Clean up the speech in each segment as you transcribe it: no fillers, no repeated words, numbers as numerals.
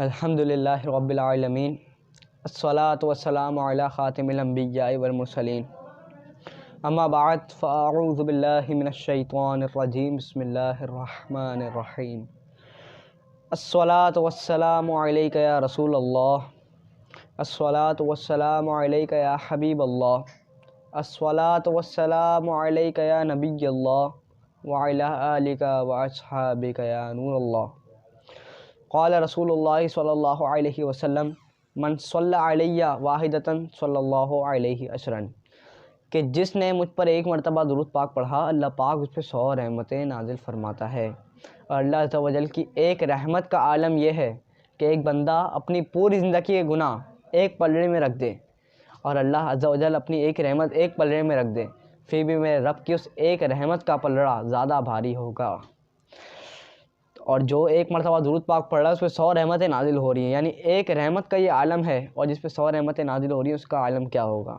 अल्हम्दुलिल्लाहि रब्बिल आलमीन अस्सलातु वस्सलामु अला खातिमिल अंबिया'i वल मुरसलीन अम्मा बाद फ़अऊज़ु बिल्लाहि मिनश शैतानिर रजीम बिस्मिल्लाहिर रहमानिर रहीम अस्सलातु वस्सलामु अलैका या रसूलल्लाह अस्सलातु वस्सलामु अलैका या हबीबल्लाह अस्सलातु वस्सलामु अलैका या नबिय्यल्लाह व अला आलिका व अस्हाबिका या नूरल्लाह क़ाल रसूलुल्लाह सल्लल्लाहु अलैहि वसल्लम मन सल्ला अलैया वाहिदतन सल्लल्लाहु अलैहि अशरन कि जिसने मुझ पर एक मरतबा दुरूद पाक पढ़ा अल्लाह पाक उस पर 100 रहमतें नाजिल फरमाता है। और अल्लाह अज़्ज़ा व जल की एक रहमत का आलम यह है कि एक बंदा अपनी पूरी ज़िंदगी के गुनाह एक पलड़े में रख दे और अल्लाह अज़्ज़ा व जल अपनी एक रहमत एक पलड़े में रख दे, फिर भी मेरे रब की उस एक रहमत का पलड़ा ज़्यादा भारी होगा। और जो एक मरतबा दुरूद पाक पढ़ रहा है उस पर 100 रहमतें नाजिल हो रही हैं, यानी एक रहमत का ये आलम है और जिस पर 100 रहमतें नाजिल हो रही हैं उसका आलम क्या होगा।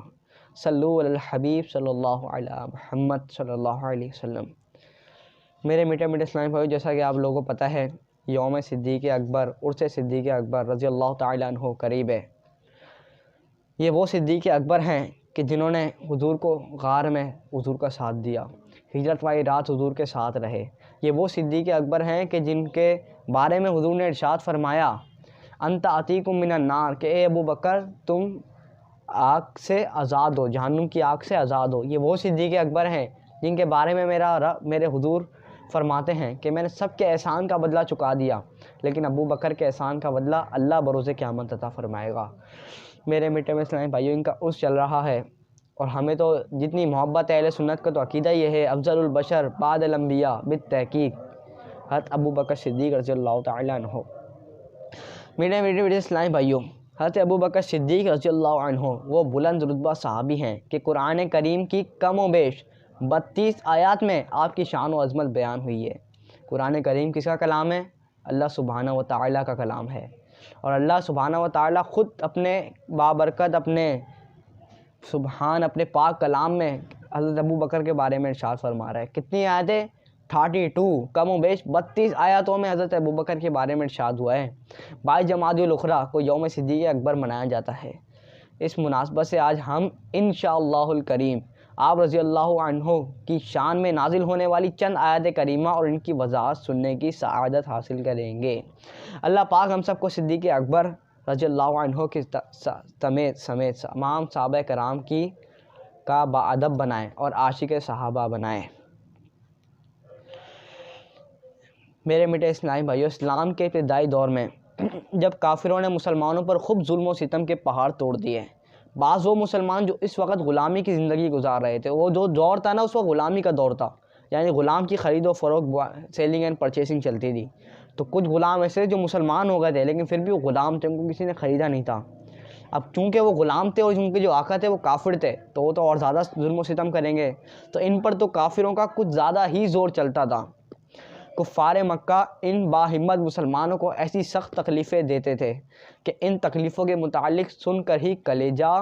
सल्लु अलल हबीब सल्लल्लाहु अला मुहम्मद सल्लल्लाहु अलैहि वसल्लम। मेरे मीठे मीठे इस्लामी भाइयों, जैसा कि आप लोगों को पता है यौम सिद्दीक़ अकबर उर्स सिद्दीक़ अकबर रज़ी अल्लाह तआला अन्हु करीब है। ये वो सिद्दीक़ अकबर हैं कि जिन्होंने हुजूर को गार में हुजूर का साथ दिया, हिजरत वाली रात हुजूर के साथ रहे। ये वो सिद्दीक़ अकबर हैं कि जिनके बारे में हुजूर ने इरशाद फरमाया अंत अतीकुम मिनन नार के ए अबू बकर तुम आग से आज़ाद हो, जहन्नुम की आग से आज़ाद हो। ये वो सिद्दीक़ अकबर हैं जिनके बारे में मेरे हुजूर फरमाते हैं कि मैंने सबके एहसान का बदला चुका दिया, लेकिन अबू बकर के एहसान का बदला अल्लाह बरोज़े क़यामत अता फरमाएगा। मेरे मीठे में इस्लामी भाइयों, इनका उर्स चल रहा है और हमें तो जितनी मोहब्बत है अहले सुन्नत का तो अकीदा ये है अफ़ज़लुल बशर बादल अंबिया बित्तहक़ीक़ हज़रत अबू बकर सिद्दीक़ रज़ियल्लाहु तआला अन्हु। मेरे मीठे इस्लामी भाइयों, हज़रत अबू बकर सिद्दीक़ रज़ियल्लाहु अन्हु वो बुलंद रुतबा सहाबी हैं कि कुरान करीम की कम व बेश 32 आयात में आपकी शान व अज़मत बयान हुई है। कुरान करीम किसका कलाम है? अल्लाह सुब्हानहू व तआला का कलाम है। और अल्लाह सुब्हानहू व तआला ख़ुद अपने बाबरकत अपने पाक कलाम में हज़रत अबू बकर के बारे में इरशाद फरमा रहा है। कितनी आयतें? 32, कम व बेश 32 आयतों में हज़रत अबू बकर के बारे में इरशाद हुआ है। 22 जमादुल उखरा को यौम सिद्दीक़ अकबर मनाया जाता है। इस मुनासबत से आज हम इंशाअल्लाहुल करीम आप रज़ी अल्लाहु अन्हु की शान में नाजिल होने वाली चंद आयत करीमा और इनकी वज़ाहत सुनने की सआदत हासिल करेंगे। अल्लाह पाक हम सबको सिद्दीक़ अकबर रज़ी अल्लाहु अन्हु के समेत तमाम सहाबा कराम का बाअदब बनाएँ और आशिक सहाबा बनाएँ। मेरे मीठे इस्लामी भाइयों, इस्लाम के इब्तिदाई दौर में जब काफिरों ने मुसलमानों पर खूब जुल्म व सितम के पहाड़ तोड़ दिए, बाज़ वो मुसलमान जो इस वक्त ग़ुलामी की ज़िंदगी गुजार रहे थे, वो जो दौर था ना उस वक्त ग़ुलामी का दौर था, यानी ग़ुलाम की ख़रीद व फ़रोख्त सेलिंग एंड परचेसिंग चलती थी। तो कुछ ग़ुलाम ऐसे जो मुसलमान हो गए थे लेकिन फिर भी वो ग़ुलाम थे, उनको किसी ने ख़रीदा नहीं था। अब चूँकि वो ग़ुलाम थे और उनके जो आका थे वो काफिर थे तो वो तो और ज़्यादा जुल्म व सितम करेंगे, तो इन पर तो काफिरों का कुछ ज़्यादा ही ज़ोर चलता था। कुफ़ार मक्का इन बाहिम्मत मुसलमानों को ऐसी सख्त तकलीफ़ें देते थे कि इन तकलीफ़ों के मुतालिक सुनकर ही कलेजा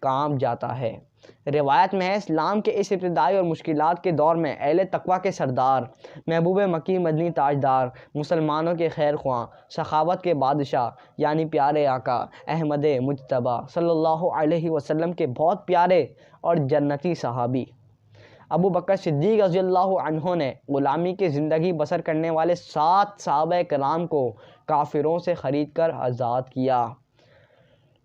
कांप जाता है। रिवायत में है इस्लाम के इस इब्तिदाई और मुश्किलात के दौर में अहले तक़वा के सरदार, महबूब मकी मदनी ताजदार, मुसलमानों के खैर ख्वाह, सखावत के बादशाह यानी प्यारे आका अहमद मुज्तबा सल्लल्लाहु अलैहि वसल्लम के बहुत प्यारे और जन्नती सहाबी अबू बकर सिद्दीक़ रज़ियल्लाहु अन्हु ने ग़ुलामी की ज़िंदगी बसर करने वाले 7 सहाबा कराम को काफिरों से ख़रीद कर आज़ाद किया।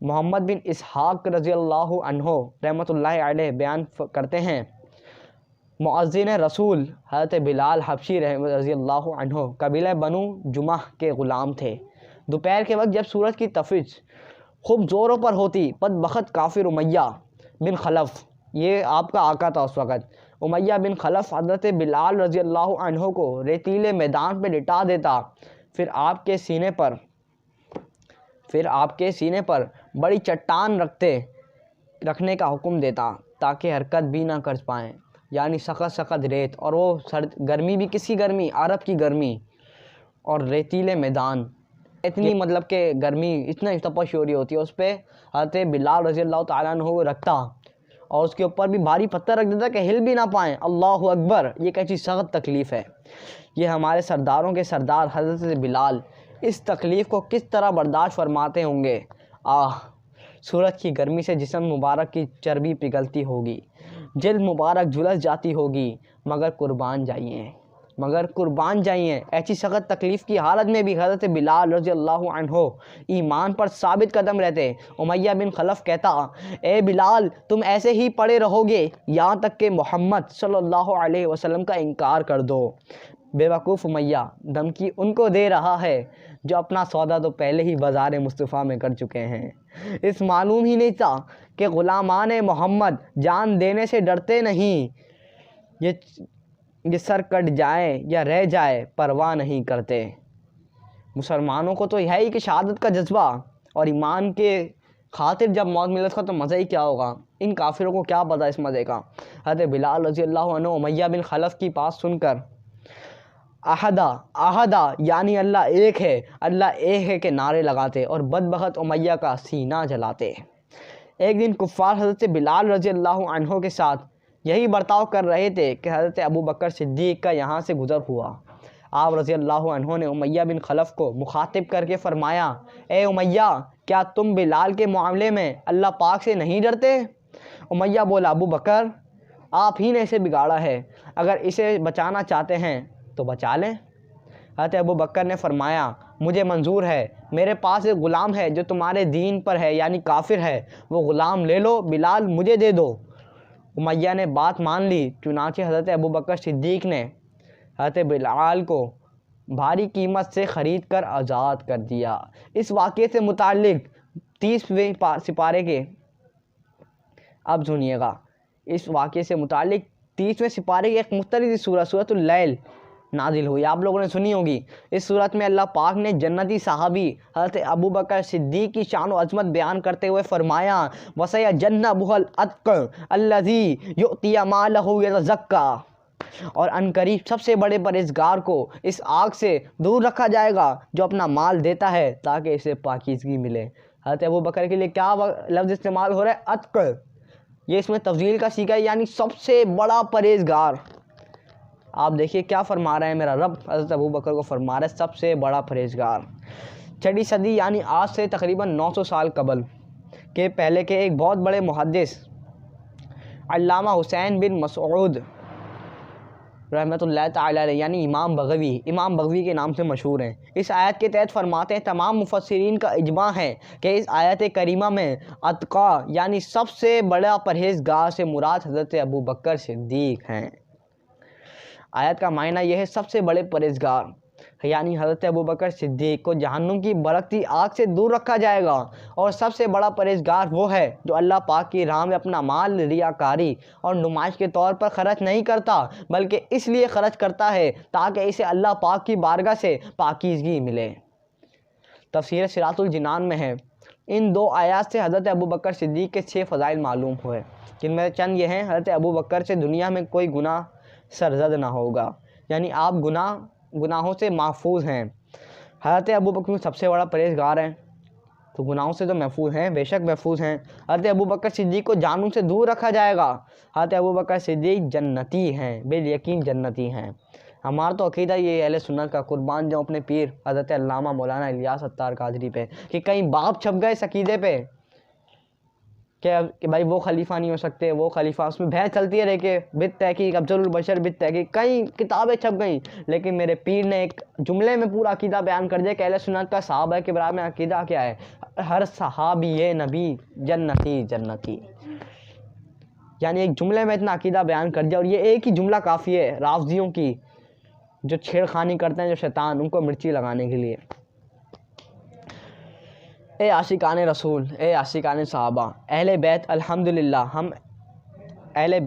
मोहम्मद बिन इसहाक़ रज़ियल्लाहु अन्हु रहमतुल्लाहि अलैह बयान करते हैं, मुअज़्ज़िन रसूल हज़रत बिलाल हबशी रज़ियल्लाहु अन्हु कबीला बनु जुमह के ग़ुलाम थे। दोपहर के वक्त जब सूरज की तफ़ीज़ खूब ज़ोरों पर होती, बदबख्त काफिर उमैया बिन खलफ़, ये आपका आका था उस वक़्त, उमैया बिन खलफ़ हज़रत बिलाल रज़ियल्लाहु अन्हु को रेतीले मैदान पर लिटा देता, फिर आपके सीने पर बड़ी चट्टान रखने का हुक्म देता ताकि हरकत भी ना कर पाएँ, यानी सख्त रेत। और वो गर्मी भी किसी गर्मी, अरब की गर्मी और रेतीले मैदान, इतनी मतलब कि गर्मी इतना तपश हो रही होती है, उस पर हज़रत बिलाल रज़ियल्लाहु तआला अन्हु रखता और उसके ऊपर भी भारी पत्थर रख देता कि हिल भी ना पाएँ। अल्लाहु अकबर, ये कैसी सख्त तकलीफ़ है। ये हमारे सरदारों के सरदार हज़रत बिलाल इस तकलीफ़ को किस तरह बर्दाश्त फरमाते होंगे। आह, सूरज की गर्मी से जिस्म मुबारक की चर्बी पिघलती होगी, जिल्द मुबारक झुलस जाती होगी, मगर कुर्बान जाइए। ऐसी सख्त तकलीफ़ की हालत में भी हज़रत बिलाल रज़ी अल्लाहु अन्हु ईमान पर साबित कदम रहते। उमैया बिन खलफ कहता, ए बिलाल, तुम ऐसे ही पड़े रहोगे यहाँ तक कि मोहम्मद सल्लल्लाहु अलैहि वसल्लम का इनकार कर दो। बेवकूफ़ उमैया धमकी उनको दे रहा है जो अपना सौदा तो पहले ही बाज़ार मुस्तफ़ा में कर चुके हैं। इस मालूम ही नहीं था कि ग़ुलामान मोहम्मद जान देने से डरते नहीं, ये सर कट जाए या रह जाए परवाह नहीं करते। मुसलमानों को तो है ही कि शहादत का जज्बा और ईमान के खातिर जब मौत मिले उसका तो मज़ा ही क्या होगा। इन काफिरों को क्या पता इस मज़े का। हज़रत बिलाल रज़ी अल्लाहु अन्हु उमैया बिन खलफ की बात सुनकर आहदा यानी अल्लाह एक है के नारे लगाते और बदबख्त उमैया का सीना जलाते। एक दिन कुफ़ार हज़रत बिलाल रज़ी अल्लाहु अन्हु के साथ यही बर्ताव कर रहे थे कि हज़रत अबू बकर सिद्दीक़ का यहाँ से गुज़र हुआ। आप रज़ी अल्लाहु अन्हु ने उमैया बिन खलफ को मुखातिब करके फ़रमाया, ए उमैया, क्या तुम बिलाल के मामले में अल्लाह पाक से नहीं डरते? उमैया बोला, अबू बकर, आप ही ने इसे बिगाड़ा है, अगर इसे बचाना चाहते हैं तो बचा लें। हज़रत अबू बकर ने फ़रमाया, मुझे मंजूर है, मेरे पास एक ग़ुलाम है जो तुम्हारे दीन पर है यानी काफिर है, वो ग़ुलाम ले लो, बिलाल मुझे दे दो। उमैया ने बात मान ली। चुनांचे हज़रत अबू बकर सिद्दीक़ ने हज़रत बिलाल को भारी कीमत से ख़रीद कर आज़ाद कर दिया। इस वाक़े से मुताल्लिक़ 30वें सिपारे के अब सुनिएगा, इस वाक़े से मुताल्लिक़ 30वें सिपारे की एक मुख्तलिफ़ सूरतुल लैल नाजिल हुई। आप लोगों ने सुनी होगी। इस सूरत में अल्लाह पाक ने जन्नती सहाबी हज़रत अबू बकर सिद्दीक़ की शान व अज़मत बयान करते हुए फ़रमाया, वसयजन्नबुहुल अत्क़ अल्लज़ी युअती मालहु यतज़क्का, और अनकरीब सबसे बड़े परहेज़गार को इस आग से दूर रखा जाएगा जो अपना माल देता है ताकि इसे पाकीज़गी मिले। हज़रत अबू बकर के लिए क्या लफ्ज़ इस्तेमाल हो रहा है? अत्क़। ये इसमें तफ़ज़ील का सीगा यानी सबसे बड़ा परहेज़गार। आप देखिए क्या फरमा रहे हैं मेरा रब, हज़रत अबू बकर को फरमा रहे सबसे बड़ा परहेज़गार। 6वीं सदी यानी आज से तकरीबन 900 साल कबल के पहले के एक बहुत बड़े मुहद्दिस अल्लामा हुसैन बिन मसऊद रहमतुल्लाह ताला अलैह यानी इमाम बग़वी के नाम से मशहूर हैं। इस आयत के तहत फरमाते हैं, तमाम मुफस्सिरीन का इजमा है कि इस आयत करीमा में अत्क़ा यानी सबसे बड़ा परहेज़गार से मुराद हज़रत अबू बकर सिद्दीक़ हैं। आयत का मायना यह है सबसे बड़े परहेज़गार यानी हज़रत अबू बकर सिद्दीक़ को जहन्नुम की भड़कती आग से दूर रखा जाएगा। और सबसे बड़ा परहेज़गार वो है जो अल्लाह पाक की राह में अपना माल रियाकारी और नुमाइश के तौर पर ख़र्च नहीं करता, बल्कि इसलिए ख़र्च करता है ताकि इसे अल्लाह पाक की बारगाह से पाकीज़गी मिले। तफ़सीर सिरातुल जिनान में है। इन दो आयात से हज़रत अबू बकर सिद्दीक़ के 6 फ़ज़ाइल मालूम हुए, जिनमें चंद ये हैं। हज़रत अबू बकर से दुनिया में कोई गुनाह सरज़द ना होगा, यानी आप गुनाहों से महफूज हैं। हज़रत अबू बकर सबसे बड़ा परहेज़गार हैं तो गुनाहों से तो महफूज हैं, बेशक महफूज हैं। हज़रत अबू बकर सिद्दीक़ को जानूं से दूर रखा जाएगा। हज़रत अबू बकर सिद्दीक़ जन्नती हैं, बिल-यकीन जन्नती हैं। हमारा तो अक़ीदा ये अहले सुन्नत का, कुर्बान जाऊँ अपने पीर हज़रत अल्लामा मौलाना इलियास अत्तार कादरी पे कि कहीं बाप छप गए इस अक़ीदे पे कि भाई वो खलीफा नहीं हो सकते, वो खलीफा, उसमें बहस चलती है। देखिए बित तहकीक अफ़ज़लुल बशर बित तहकीक कई किताबें छप गई, लेकिन मेरे पीर ने एक जुमले में पूरा अक़ीदा बयान कर दिया कि अहले सुन्नत का सहाबा के बारे में अक़ीदा क्या है, हर सहाबी ये नबी जन्नती, यानी एक जुमले में इतना अक़ीदा बयान कर दिया। और ये एक ही जुमला काफ़ी है राफ़ज़ियों की जो छेड़खानी करते हैं, जो शैतान, उनको मिर्ची लगाने के लिए। ए आशिकान रसूल, ए आशिकान सहाबा, अहले बैत अल्हम्दुलिल्लाह, हम अहले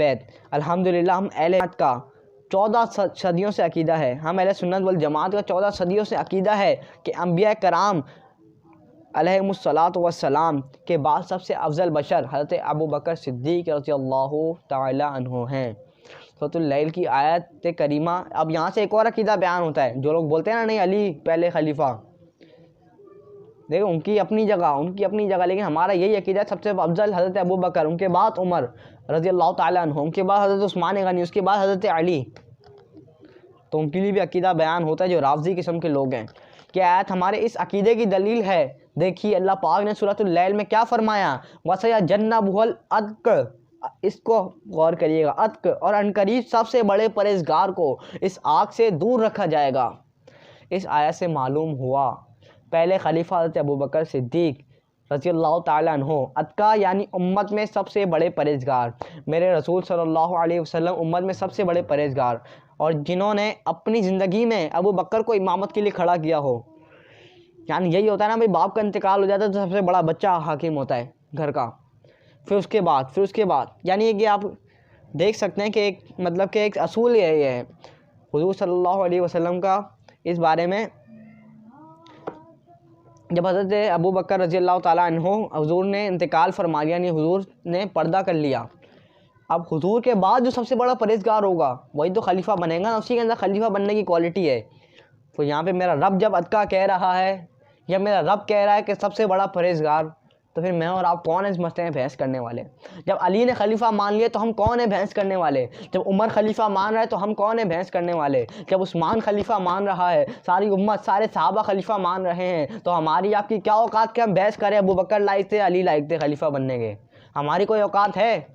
का 14 सदियों से अक़ीदा है, हम अहले सुन्नत वल जमात का 14 सदियों से अक़ीदा है कि अम्बिया कराम अलैहिमुस्सलातु वस्सलाम के बाद सबसे अफजल बशर हज़रत अबू बकर सिद्दीक़ रज़ियल्लाहु ताला अन्हु हैं। सूरतुल लैल की आयत करीमा। अब यहाँ से एक और अक़ीदा बयान होता है। जो लोग बोलते हैं ना, नहीं अली पहले खलीफा, देखो उनकी अपनी जगह, लेकिन हमारा यही अक़ीदा है सबसे अफजल हज़रत अबू बकर, उनके बाद उमर रज़ियल्लाहु ताला अन्हु, उनके बाद हज़रत उस्मान गनी, उसके बाद हज़रत अली। तो उनके लिए भी अक़ीदा बयान होता है जो राफ़ज़ी किस्म के लोग हैं। कि आयत हमारे इस अकीदे की दलील है। देखिए अल्लाह पाक ने सूरतुल लैल में क्या फरमाया, वसया जन्नबुहुल अत्क, इसको गौर करिएगा, अत्क, और अनकरीब सबसे बड़े परहेजगार को इस आग से दूर रखा जाएगा। इस आयत से मालूम हुआ पहले खलीफा हज़रत अबू बकर सिद्दीक रज़ियल्लाहु ताला अन्हु अत्का यानी उम्मत में सबसे बड़े परहेजगार, मेरे रसूल सल्लल्लाहु अलैहि वसल्लम उम्मत में सबसे बड़े परहेजगार, और जिन्होंने अपनी ज़िंदगी में अबू बकर को इमामत के लिए खड़ा किया हो। यानी यही होता है ना भाई, बाप का इंतकाल हो जाता है तो सबसे बड़ा बच्चा हाकिम होता है घर का। फिर उसके बाद यानी कि आप देख सकते हैं कि एक मतलब कि एक असूल ये है हुज़ूर सल्लल्लाहु अलैहि वसल्लम का इस बारे में। जब हज़रत अबू बकर रज़ियल्लाहु ताला अन्हु हुज़ूर ने इंतकाल फरमा लिया, यानी हुज़ूर ने पर्दा कर लिया, अब हुज़ूर के बाद जो सबसे बड़ा परहेजगार होगा वही तो खलीफा बनेगा ना, उसी के अंदर खलीफा बनने की क्वालिटी है। तो यहाँ पे मेरा रब जब अत्का कह रहा है या मेरा रब कह रहा है कि सबसे बड़ा परहेजगार, तो फिर मैं और आप कौन है इस मसले में बहस करने वाले। जब अली ने खलीफा मान लिया तो हम कौन है बहस करने वाले। जब उमर खलीफा मान रहा है तो हम कौन है बहस करने वाले। जब उस्मान खलीफा मान रहा है, सारी उम्मत सारे सहाबा खलीफा मान रहे हैं, तो हमारी आपकी क्या औकात कि हम बहस करें अबू बकर लायक थे, अली लायक थे खलीफा बनने के। हमारी कोई औकात है।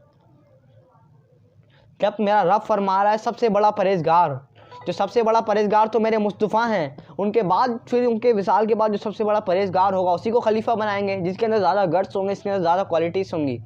जब मेरा रब फरमा रहा है सबसे बड़ा परहेजगार, जो सबसे बड़ा परहेजगार तो मेरे मुस्तफ़ा हैं, उनके बाद फिर उनके विसाल के बाद जो सबसे बड़ा परहेजगार होगा उसी को खलीफा बनाएंगे, जिसके अंदर ज़्यादा गट्स होंगे, इसके अंदर ज़्यादा क्वालिटीज़ होंगी।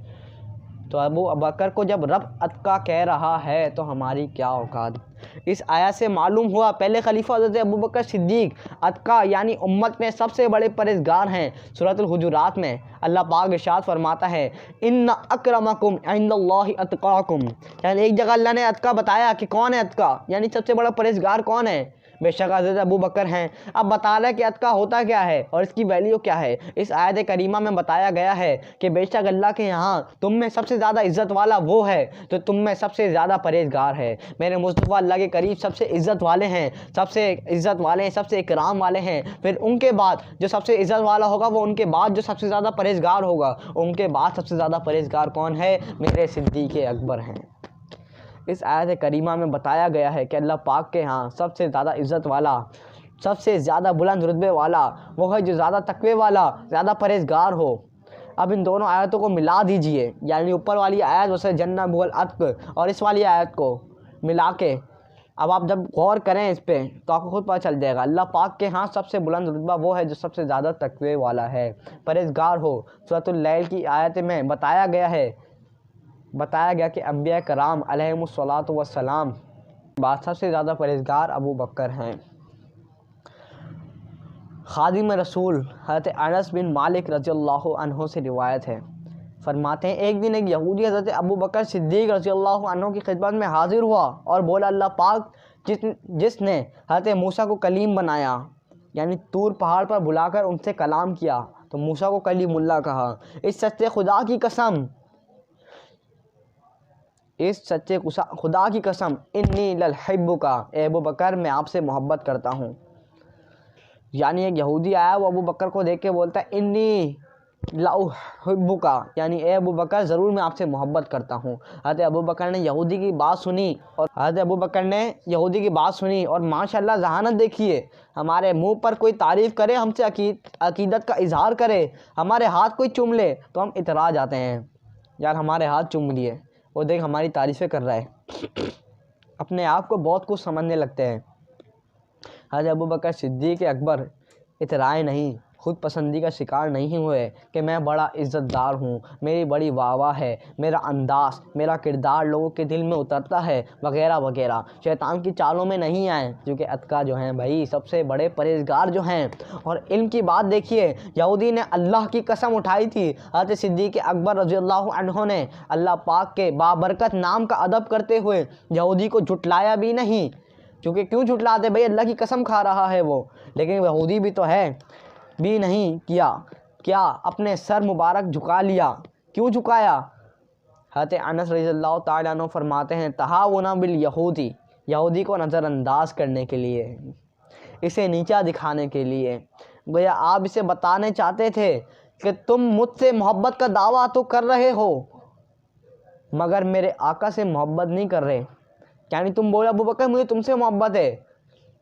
तो अबू बकर को जब रब अत्का कह रहा है तो हमारी क्या औकात। इस आयत से मालूम हुआ पहले खलीफा हज़रत अबू बकर सिद्दीक अत्का यानी उम्मत में सबसे बड़े परहेजगार हैं। सूरतुल हुजुरात में अल्लाह पाक इरशाद फरमाता है, इन्ना अक्रमकुम इंदल्लाहि अत्काकुम, यानी एक जगह अल्लाह ने अत्का बताया कि कौन है अत्का, यानी सबसे बड़ा परहेजगार कौन है, बेशक हज़रत अबू बकर हैं। अब बता रहा है कि अत्का होता क्या है और इसकी वैल्यू क्या है। इस आयत करीमा में बताया गया है कि बेशक अल्लाह के यहाँ तुम में सबसे ज़्यादा इज़्ज़त वाला वो है तो तुम में सबसे ज़्यादा परहेजगार है। मेरे मुस्तफ़ा अल्लाह के करीब सबसे इज़्ज़त वाले हैं, सबसे इज़्ज़त वाले हैं, सबसे इकराम वाले हैं। फिर उनके बाद जो सबसे इज़्ज़त वाला होगा वो उनके बाद जो सबसे ज़्यादा परहेजगार होगा, उनके बाद सबसे ज़्यादा परहेजगार कौन है, मेरे सिद्दीक़ अकबर हैं। इस आयत करीमा में बताया गया है कि अल्लाह पाक के यहाँ सबसे ज़्यादा इज़्ज़त वाला, सबसे ज़्यादा बुलंद रुतबे वाला वो है जो ज़्यादा तकवे वाला, ज़्यादा परहेजगार हो। अब इन दोनों आयतों को मिला दीजिए, यानी ऊपर वाली आयत वैसे जन्नबुहुल अत्क और इस वाली आयत को मिला के अब आप जब गौर करें इस पर तो आपको खुद पता चल जाएगा अल्लाह पाक के यहाँ सबसे बुलंद रुतबा वो है जो सबसे ज़्यादा तकवे वाला है, परहेजगार हो। सूरतुल लैल की आयत में बताया गया कि अंबिया कराम अलैहिमुस्सलातु वस्सलाम बाद सबसे ज़्यादा परहेजगार अबू बकर हैं। खादिम रसूल हज़रत अनस बिन मालिक रज़ियल्लाहु अन्हु से रिवायत है, फरमाते हैं एक दिन एक यहूदी हज़रत अबू बकर सिद्दीक़ रज़ियल्लाहु अन्हु की खिदमत में हाजिर हुआ और बोला, अल्लाह पाक जिसने हज़रत मूसा को कलीम बनाया, यानी तूर पहाड़ पर बुलाकर उनसे कलाम किया तो मूसा को कलीमुल्लाह कहा, इस सच्चे खुदा की कसम इन्नी ललहिब्बुका, अबू बकर मैं आपसे मोहब्बत करता हूँ। यानी एक यहूदी आया, वो अबू बकर को देख के बोलता है इन्नी लउहिब्बुका, यानी ए अबू बकर ज़रूर मैं आपसे मोहब्बत करता हूँ। हज़रत अबू बकर ने यहूदी की बात सुनी और माशाल्लाह ज़हानत देखिए, हमारे मुंह पर कोई तारीफ़ करे, हमसे अकीदत का इजहार करे, हमारे हाथ कोई चूम ले तो हम इतरा जाते हैं, यार हमारे हाथ चूम लिए, वो देख हमारी तारीफ़ें कर रहा है, अपने आप को बहुत कुछ समझने लगते हैं। हज़रत अबू बकर सिद्दीक़ अकबर इतराए नहीं, खुद पसंदी का शिकार नहीं हुए कि मैं बड़ा इज़्ज़तदार हूँ, मेरी बड़ी वाह है, मेरा अंदाज़, मेरा किरदार लोगों के दिल में उतरता है वगैरह वगैरह। शैतान की चालों में नहीं आए, क्योंकि अत्का जो हैं भाई सबसे बड़े परहेजगार जो हैं। और इल्म की बात देखिए, यहूदी ने अल्लाह की कसम उठाई थी, हज़रत सिद्दीक़ अकबर रज़ियल्लाहु अन्हु ने अल्लाह पाक के बाबरकत नाम का अदब करते हुए यहूदी को झुटलाया भी नहीं, क्योंकि क्यों झुटलाते भाई, अल्लाह की कसम खा रहा है वो। लेकिन यहूदी भी तो है, भी नहीं किया, क्या अपने सर मुबारक झुका लिया। क्यों झुकाया? हज़रत अनस रज़ियल्लाहु ताला अन्हु फरमाते हैं, तहावुना बिल यहूदी, यहूदी को नज़रअंदाज करने के लिए, इसे नीचा दिखाने के लिए। गोया आप इसे बताने चाहते थे कि तुम मुझसे मोहब्बत का दावा तो कर रहे हो मगर मेरे आका से मोहब्बत नहीं कर रहे। यानी तुम बोले अबू बकर मुझे तुमसे मोहब्बत है,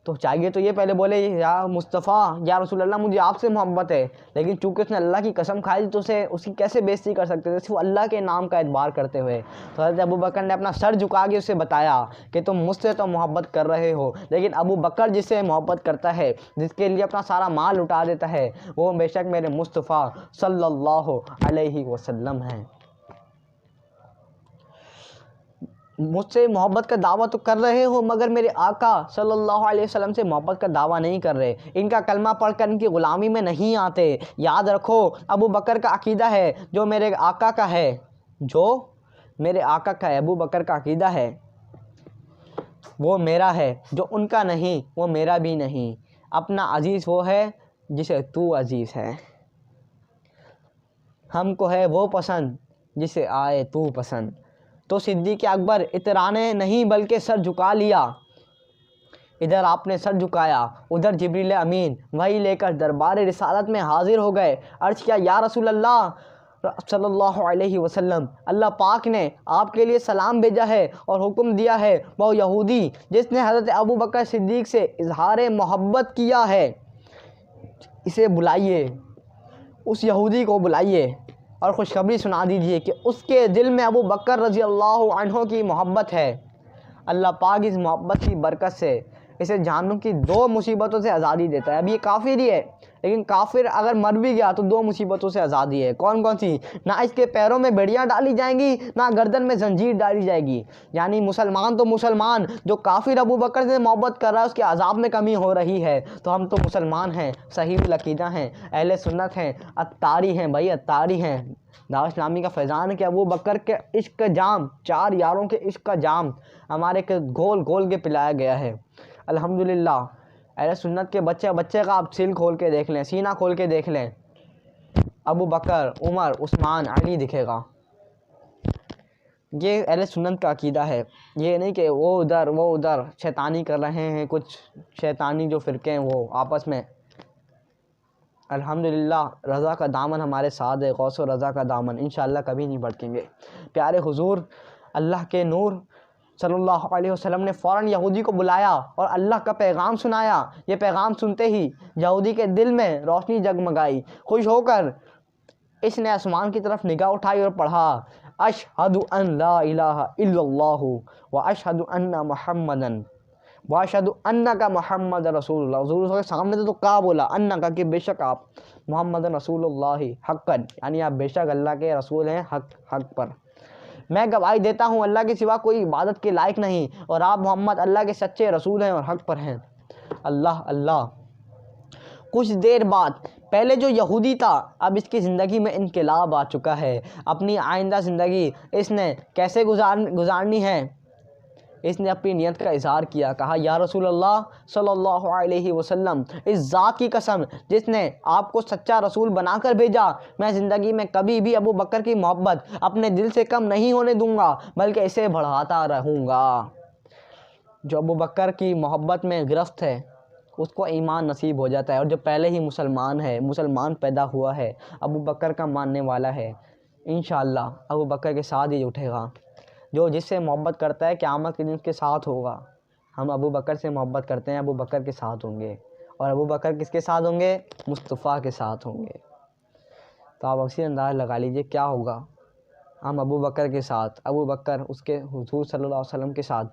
तो चाहिए तो ये पहले बोले या मुस्तफ़ा या रसूल अल्लाह मुझे आपसे मोहब्बत है, लेकिन चूंकि उसने अल्लाह की कसम खाई तो उसे उसकी कैसे बेइज्जती कर सकते थे सिर्फ अल्लाह के नाम का एतबार करते हुए। तो हज़रत अबू बकर ने अपना सर झुका के उसे बताया कि तुम मुझसे तो मोहब्बत कर रहे हो, लेकिन अबू बकर जिससे मोहब्बत करता है, जिसके लिए अपना सारा माल लुटा देता है, वो बेशक मेरे मुस्तफ़ा सल्लल्लाहु अलैहि वसल्लम हैं। मुझसे मोहब्बत का दावा तो कर रहे हो मगर मेरे आका सल्लल्लाहु अलैहि वसल्लम से मोहब्बत का दावा नहीं कर रहे, इनका कलमा पढ़कर इनकी ग़ुलामी में नहीं आते। याद रखो अबू बकर का अकीदा है जो मेरे आका का है, जो मेरे आका का है, अबू बकर का अकीदा है वो मेरा है, जो उनका नहीं वो मेरा भी नहीं। अपना अजीज़ वो है जिसे तू अजीज़ है, हमको है वो पसंद जिसे आए तू पसंद। तो सिद्दीक़ अकबर इतराने नहीं बल्कि सर झुका लिया। इधर आपने सर झुकाया, उधर जिब्रील अमीन वही लेकर दरबार रिसालत में हाजिर हो गए। अर्ज़ किया या रसूल अल्लाह सल्लल्लाहु अलैहि वसल्लम, अल्लाह पाक ने आपके लिए सलाम भेजा है और हुक्म दिया है वो यहूदी जिसने हज़रत अबू बकर सिद्दीक़ से इजहार मोहब्बत किया है, इसे बुलाइए, उस यहूदी को बुलाइए और खुशखबरी सुना दीजिए कि उसके दिल में अबू बकर रज़ी अल्लाह अन्हु की मोहब्बत है। अल्लाह पाक इस मोहब्बत की बरकत से इसे जहन्नुम की 2 मुसीबतों से आज़ादी देता है। अब ये काफिर ही है, लेकिन काफिर अगर मर भी गया तो 2 मुसीबतों से आज़ादी है। कौन कौन सी? ना इसके पैरों में बेड़ियाँ डाली जाएंगी, ना गर्दन में जंजीर डाली जाएगी। यानी मुसलमान तो मुसलमान, जो काफिर अबू बकर से मोहब्बत कर रहा है उसके अजाब में कमी हो रही है। तो हम तो मुसलमान हैं, सही अक़ीदा हैं, अहले सुन्नत हैं, अत्तारी हैं भाई, अत्तारी हैं। दावत इस्लामी का फैज़ान है कि अबू बकर के इश्क का जाम, 4 यारों के इश्क का जाम हमारे के घोल घोल के पिलाया गया है। अल्हम्दुलिल्लाह अहले सुन्नत के बच्चे बच्चे का आप सील खोल के देख लें, सीना खोल के देख लें, अबू बकर, उमर, उस्मान, अली दिखेगा। ये अहले सुन्नत का अकीदा है। ये नहीं कि वो उधर शैतानी कर रहे हैं, कुछ शैतानी जो फ़िरके हैं वो आपस में। अल्हम्दुलिल्लाह रज़ा का दामन हमारे साथ है, गौस व रज़ा का दामन इंशाअल्लाह कभी नहीं भटकेंगे। प्यारे हुजूर अल्लाह के नूर सल्लल्लाहु अलैहि वसल्लम ने फ़ौरन यहूदी को बुलाया और अल्लाह का पैगाम सुनाया। ये पैगाम सुनते ही यहूदी के दिल में रोशनी जगमगाई। खुश होकर इसने आसमान की तरफ निगाह उठाई और पढ़ा अशहदु अन ला इलाहा इल्लल्लाहु व अशहदु अन्ना मुहम्मदन व अशहदु अन्नका मुहम्मद रसूलुल्लाह। हुज़ूर के सामने तो क्या बोला? अन्ना का, कि बेशक आप मुहम्मद रसूलुल्लाह हक़्क़न, यानी आप बेशक अल्लाह के रसूल हैं हक पर। मैं गवाही देता हूँ अल्लाह के सिवा कोई इबादत के लायक नहीं और आप मोहम्मद अल्लाह के सच्चे रसूल हैं और हक पर हैं। अल्लाह अल्लाह। कुछ देर बाद पहले जो यहूदी था अब इसकी ज़िंदगी में इनकलाब आ चुका है। अपनी आइंदा ज़िंदगी इसने कैसे गुजारनी है, इसने अपनी नियत का इज़हार किया। कहा या रसूल अल्लाह सल्लल्लाहु अलैहि वसल्लम, इस ज़ात की कसम जिसने आपको सच्चा रसूल बनाकर भेजा, मैं ज़िंदगी में कभी भी अबू बकर की मोहब्बत अपने दिल से कम नहीं होने दूंगा, बल्कि इसे बढ़ाता रहूँगा। जो अबू बकर की मोहब्बत में गिरफ्त है उसको ईमान नसीब हो जाता है, और जो पहले ही मुसलमान है, मुसलमान पैदा हुआ है, अबू बकर का मानने वाला है, इंशाअल्लाह अबू बकर के साथ ही उठेगा। जो जिससे मोहब्बत करता है क़यामत के दिन उसके साथ होगा। हम अबू बकर से मोहब्बत करते हैं, अबू बकर के साथ होंगे। और अबू बकर किसके साथ होंगे? मुस्तफ़ा के साथ होंगे। तो आप उसी अंदाज़ लगा लीजिए क्या होगा। हम अबू बकर के साथ, अबू बकर उसके हुज़ूर सल्लल्लाहु अलैहि वसल्लम के साथ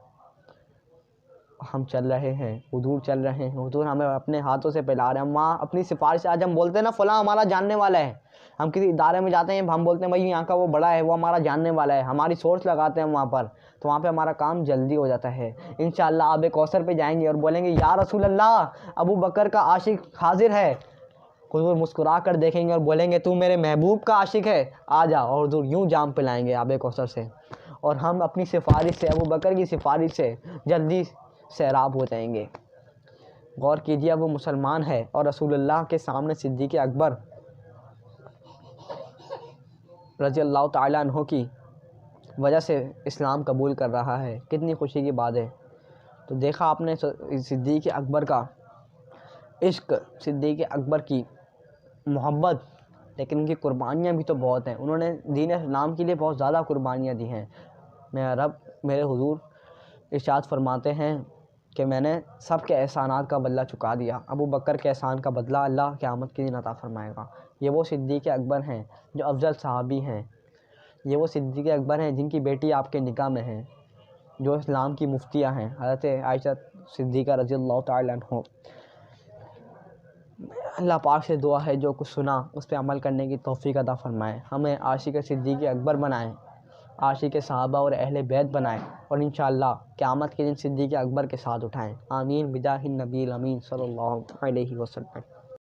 हम चल रहे हैं, हुज़ूर चल रहे हैं, हुज़ूर हमें अपने हाथों से पिला रहे हैं। हम वहाँ अपनी सिफारिश, आज हम बोलते हैं ना फ़लाँ हमारा जानने वाला है, हम किसी इदारे में जाते हैं, हम बोलते हैं भाई यहाँ का वो बड़ा है, वो हमारा जानने वाला है, हमारी सोर्स लगाते हैं वहाँ पर, तो वहाँ पे हमारा काम जल्दी हो जाता है। इंशाअल्लाह आबे कौसर पे जाएंगे और बोलेंगे या रसूल अल्लाह अबू बकर का आशिक हाजिर है। हुज़ूर मुस्कुरा कर देखेंगे और बोलेंगे तू मेरे महबूब का आशिक है, आ जा, और हुज़ूर यूँ जाम पिलाएंगे आबे कौसर से, और हम अपनी सिफारिश से, अबू बकर की सिफारिश से जल्दी सैराब हो जाएंगे। गौर कीजिए वो मुसलमान है और रसूलुल्लाह के सामने सिद्दीक़ अकबर रज़ी अल्लाह ताला अन्हु की वजह से इस्लाम कबूल कर रहा है। कितनी खुशी की बात है। तो देखा आपने सिद्दीक़ अकबर का इश्क, सिद्दीक़ अकबर की मोहब्बत, लेकिन उनकी कुर्बानियाँ भी तो बहुत हैं। उन्होंने दीन इस्लाम के लिए बहुत ज़्यादा कुर्बानियाँ दी हैं। मेरा रब, मेरे हुज़ूर इरशाद फरमाते हैं कि मैंने सब के एहसानात का बदला चुका दिया। अबू बकर के एहसान का बदला अल्लाह क़यामत के दिन अता फ़रमाएगा। ये वो सिद्दीक़ अकबर हैं जो अफ़ज़ल सहाबी हैं। ये वो सिद्दीक़ अकबर हैं जिनकी बेटी आपके निकाह में है, जो इस्लाम की मुफ्तिया हैं, हज़रत आयशा सिद्दीक़ा रज़ियल्लाहु तआला अन्हा। अल्लाह पाक से दुआ है जो कुछ सुना उस पर अमल करने की तौफ़ीक़ अता फ़रमाए। हमें आशिक़ सिद्दीक़ अकबर बनाएँ, आशिक़ सहाबा और अहले बैत बनाएँ और इंशाअल्लाह क़यामत के दिन सिद्दीक़ अकबर के साथ उठाएँ। आमीन बिजाहिन नबील अमीन सल्लल्लाहु अलैहि वसल्लम।